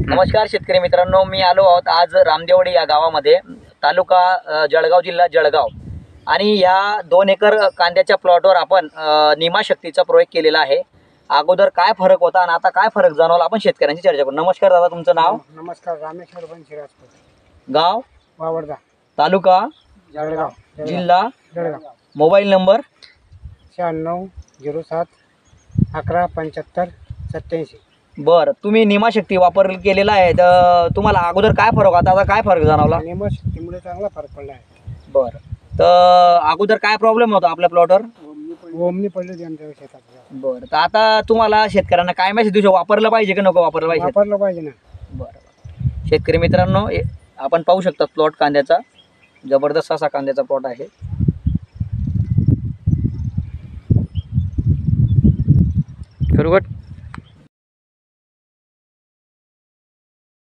नमस्कार शेतकरी मित्रांनो, मी आलो आहोत आज रामदेवडी या गावामध्ये, तालुका जळगाव, जिल्हा जळगाव. आणि या 2 एकर कांद्याच्या प्लॉटवर आपण निमाशक्तीचा प्रयोग केलेला आहे. अगोदर काय फरक होता आणि आता काय फरक जाणवला आपण शेतकऱ्यांची चर्चा करू. नमस्कार दादा, तुमचं नाव? नमस्कार, रामेश्वर बनशी राजपूत, गाव वावडदा, तालुका जळगाव, जिल्हा जळगाव. Mobile number 9607 11 75 87. बरं, तुम्ही निमाशक्ती वापर केलेला आहे, तर तुम्हाला अगोदर काय फरक होता, आता काय फरक जाणवला? निमशक्तीमुळे चांगला फरक पडला आहे. बरं, तर अगोदर काय प्रॉब्लेम होता आपल्या प्लॉटवर? ओमनी पडली होती आमच्या शेतात. बरं, तर आता तुम्हाला शेतकऱ्यांना काय मेसेज देऊ, वापरलं पाहिजे की नको वापरलं पाहिजे? वापरलं पाहिजे ना. बरं, शेतकरी मित्रांनो, आपण पाहू शकता प्लॉट कांद्याचा, जबरदस्त असा कांद्याचा प्लॉट आहे. खरोखर